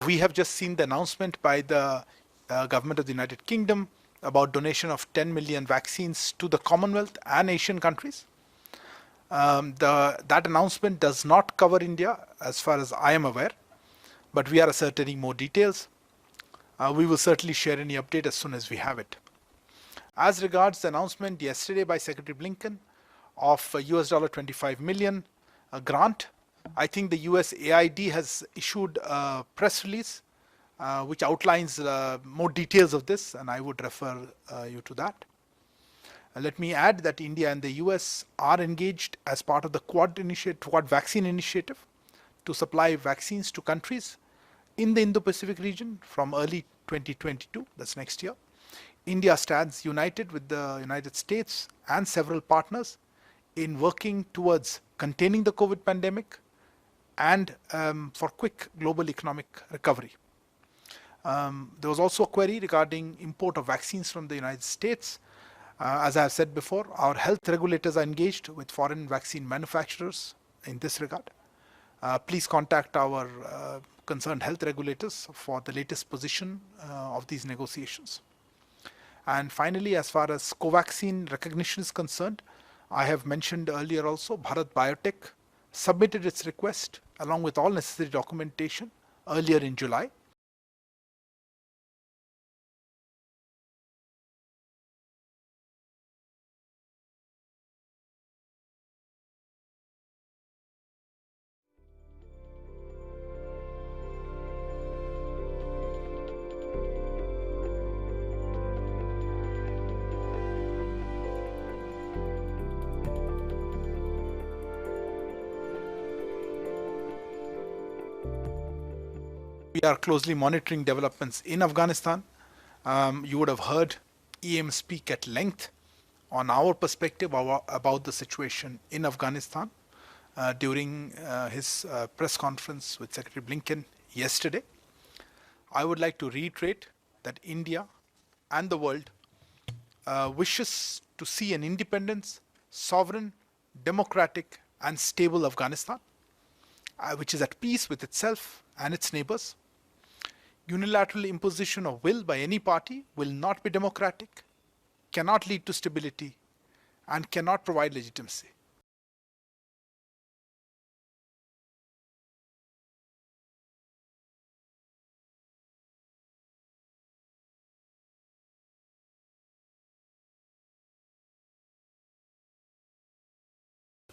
We have just seen the announcement by the government of the United Kingdom about donation of 10 million vaccines to the Commonwealth and Asian countries. That announcement does not cover India as far as I am aware, but we are ascertaining more details. We will certainly share any update as soon as we have it. As regards the announcement yesterday by Secretary Blinken of US $25 million grant, I think the US AID has issued a press release which outlines more details of this, and I would refer you to that. Let me add that India and the US are engaged as part of the Quad vaccine initiative to supply vaccines to countries in the Indo-Pacific region from early 2022, that's next year. India stands united with the United States and several partners in working towards containing the COVID pandemic and for quick global economic recovery. There was also a query regarding import of vaccines from the United States. As I have said before, our health regulators are engaged with foreign vaccine manufacturers in this regard. Please contact our concerned health regulators for the latest position of these negotiations. And finally, as far as Covaxin recognition is concerned, I have mentioned earlier also, Bharat Biotech submitted its request along with all necessary documentation earlier in July. We are closely monitoring developments in Afghanistan. You would have heard EM speak at length on our perspective about the situation in Afghanistan during his press conference with Secretary Blinken yesterday. I would like to reiterate that India and the world wishes to see an independent, sovereign, democratic, and stable Afghanistan, which is at peace with itself and its neighbors. Unilateral imposition of will by any party will not be democratic, cannot lead to stability, and cannot provide legitimacy.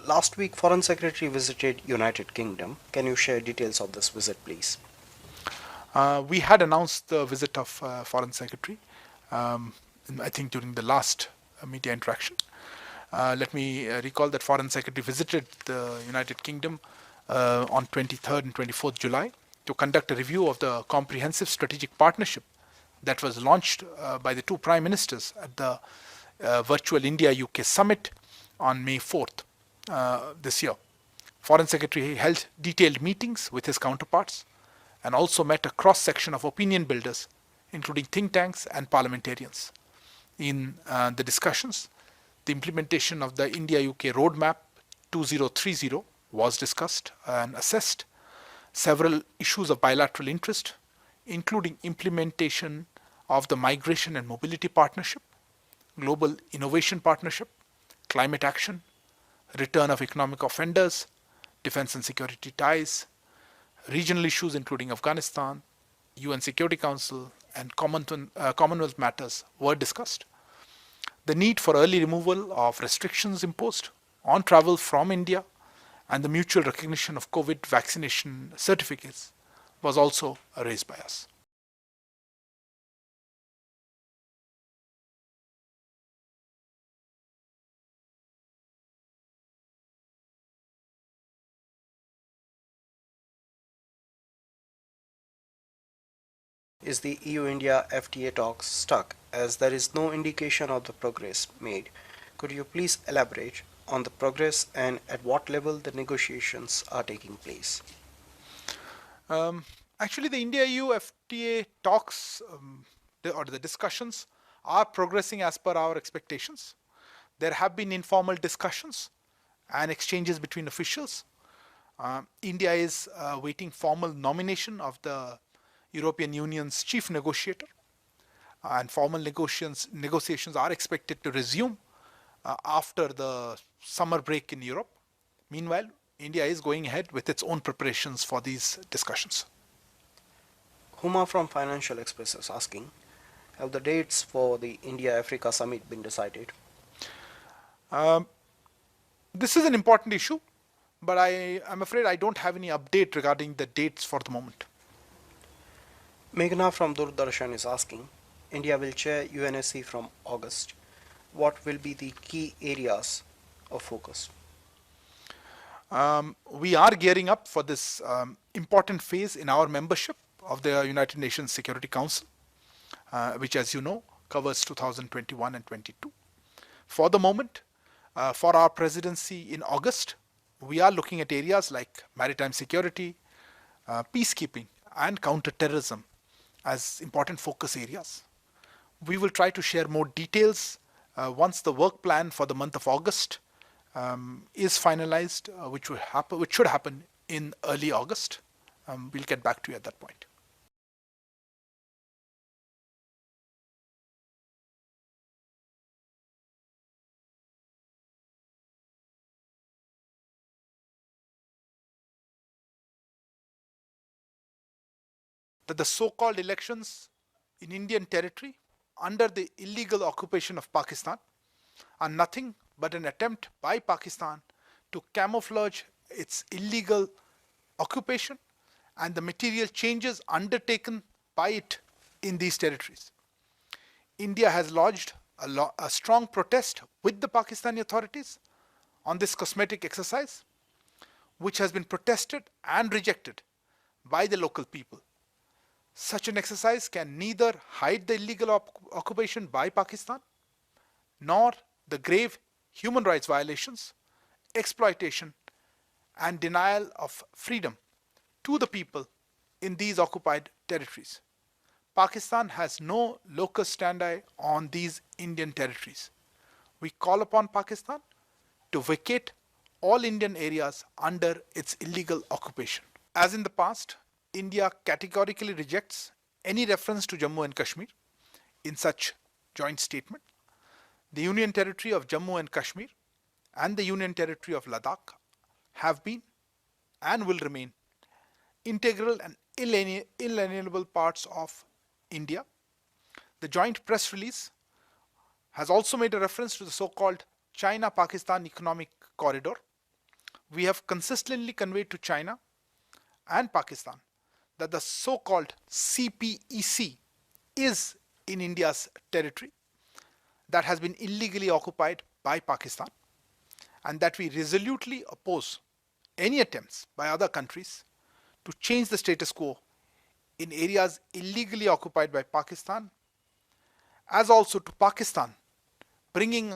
Last week, Foreign Secretary visited United Kingdom. Can you share details of this visit, please? We had announced the visit of Foreign Secretary, I think during the last media interaction. Let me recall that Foreign Secretary visited the United Kingdom on 23rd and 24th July to conduct a review of the comprehensive strategic partnership that was launched by the two Prime Ministers at the virtual India-UK summit on May 4th this year. Foreign Secretary held detailed meetings with his counterparts and also met a cross-section of opinion builders, including think tanks and parliamentarians. In the discussions, the implementation of the India-UK Roadmap 2030 was discussed and assessed. Several issues of bilateral interest, including implementation of the Migration and Mobility Partnership, Global Innovation Partnership, climate action, return of economic offenders, defense and security ties, regional issues including Afghanistan, UN Security Council, and Commonwealth matters were discussed. The need for early removal of restrictions imposed on travel from India and the mutual recognition of COVID vaccination certificates was also raised by us. Is the EU-India FTA talks stuck as there is no indication of the progress made? Could you please elaborate on the progress and at what level the negotiations are taking place? Actually, the India-EU FTA talks or the discussions are progressing as per our expectations. There have been informal discussions and exchanges between officials. India is waiting formal nomination of the European Union's chief negotiator, and formal negotiations are expected to resume after the summer break in Europe. Meanwhile, India is going ahead with its own preparations for these discussions. Huma from Financial Express is asking, have the dates for the India-Africa summit been decided? This is an important issue, but I'm afraid I don't have any update regarding the dates for the moment. Meghna from Doordarshan is asking, India will chair UNSC from August. What will be the key areas of focus? We are gearing up for this important phase in our membership of the United Nations Security Council, which, as you know, covers 2021 and 22. For the moment, for our presidency in August, we are looking at areas like maritime security, peacekeeping, and counter-terrorism as important focus areas. We will try to share more details once the work plan for the month of August is finalized, which should happen in early August. We'll get back to you at that point. That the so-called elections in Indian territory under the illegal occupation of Pakistan are nothing but an attempt by Pakistan to camouflage its illegal occupation and the material changes undertaken by it in these territories. India has lodged a strong protest with the Pakistani authorities on this cosmetic exercise, which has been protested and rejected by the local people. Such an exercise can neither hide the illegal occupation by Pakistan nor the grave human rights violations, exploitation, and denial of freedom to the people in these occupied territories. Pakistan has no locus standi on these Indian territories. We call upon Pakistan to vacate all Indian areas under its illegal occupation. As in the past, India categorically rejects any reference to Jammu and Kashmir in such joint statement. The Union Territory of Jammu and Kashmir and the Union Territory of Ladakh have been and will remain integral and inalienable parts of India. The joint press release has also made a reference to the so-called China-Pakistan Economic Corridor. We have consistently conveyed to China and Pakistan that the so-called CPEC is in India's territory that has been illegally occupied by Pakistan, and that we resolutely oppose any attempts by other countries to change the status quo in areas illegally occupied by Pakistan, as also to Pakistan bringing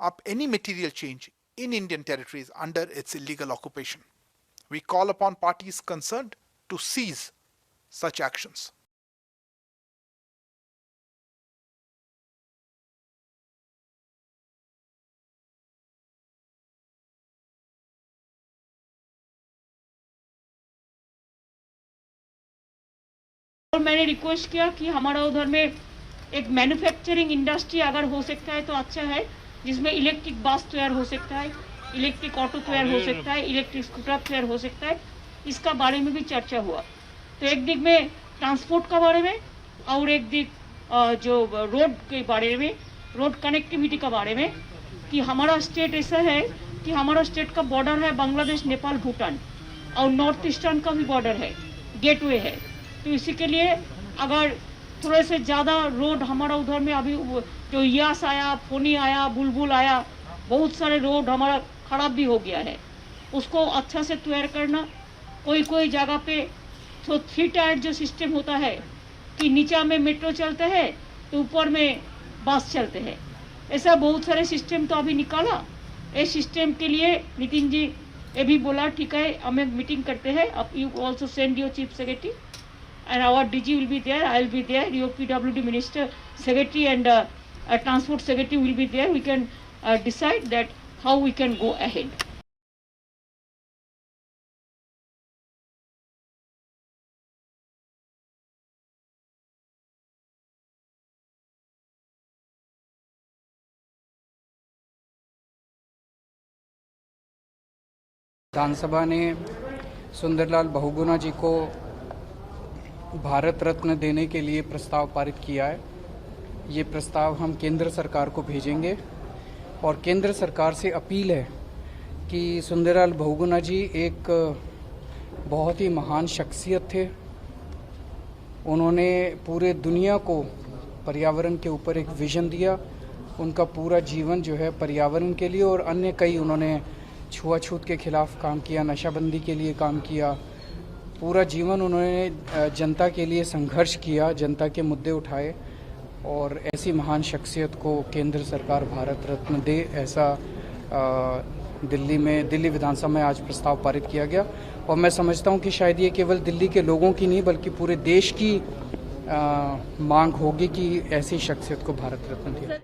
up any material change in Indian territories under its illegal occupation. We call upon parties concerned to cease such actions. और मैंने request किया कि हमारा उधर में एक manufacturing industry अगर हो सकता है तो अच्छा है, जिसमें इलेक्ट्रिक बस तैयार हो सकता है, इलेक्ट्रिक ऑटो तैयार हो सकता है, इलेक्ट्रिक स्कूटर तैयार हो सकता है। इसका बारे में भी चर्चा हुआ। तो एक दिक में ट्रांसपोर्ट का बारे में और एक दिक जो रोड के बारे में, रोड कनेक्टिविटी का बारे में, कि हमारा स्टेट ऐसा है कि हमारा स्टेट का बॉर्डर है बांग्लादेश, नेपाल, भूटान और नॉर्थ ईस्टर्न का भी बॉर्डर है, गेटवे है। तो इसी के लिए अगर थोड़े से ज़्यादा रोड हमारा उधर में अभी जो यास आया, फोनी आया, बुलबुल आया, बहुत सारे रोड हमारा ख़राब भी हो गया है, उसको अच्छा से तैयार करना। कोई कोई जगह पे तो 3 टायर जो सिस्टम होता है कि नीचे में मेट्रो चलते हैं तो ऊपर में बस चलते हैं, ऐसा बहुत सारे सिस्टम तो अभी निकाला। इस सिस्टम के लिए नितिन जी ये भी बोला ठीक है हमें मीटिंग करते हैं, अब you also send your chief secretary and our DG will be there, I will be there, your PWD Minister, Secretary and Transport Secretary will be there. We can decide that how we can go ahead. विधानसभा ने सुंदरलाल बहुगुणा जी को भारत रत्न देने के लिए प्रस्ताव पारित किया है। ये प्रस्ताव हम केंद्र सरकार को भेजेंगे और केंद्र सरकार से अपील है कि सुंदरलाल बहुगुणा जी एक बहुत ही महान शख्सियत थे। उन्होंने पूरे दुनिया को पर्यावरण के ऊपर एक विजन दिया। उनका पूरा जीवन जो है पर्यावरण के लिए और अन्य कई उन्होंने छुआछूत के खिलाफ काम किया, नशाबंदी के लिए काम किया। पूरा जीवन उन्होंने जनता के लिए संघर्ष किया, जनता के मुद्दे उठाए और ऐसी महान शख्सियत को केंद्र सरकार भारत रत्न दे, ऐसा दिल्ली विधानसभा में आज प्रस्ताव पारित किया गया। और मैं समझता हूं कि शायद ये केवल दिल्ली के लोगों की नहीं बल्कि पूरे देश की मांग होगी कि ऐसी शख्सियत को भारत रत्न दिया।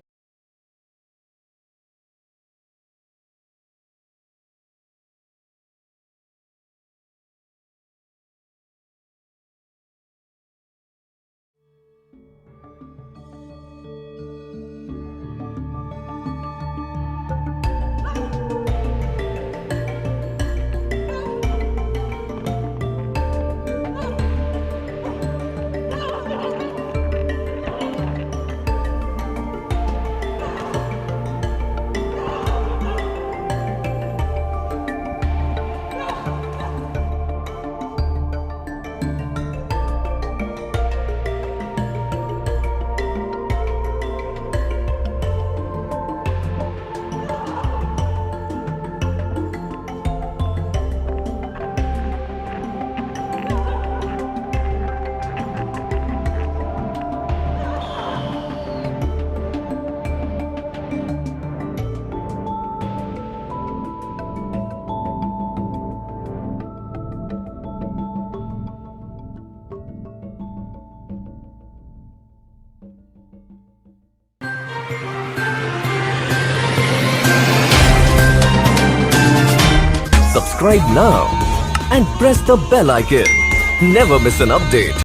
Subscribe now and press the bell icon. Never miss an update.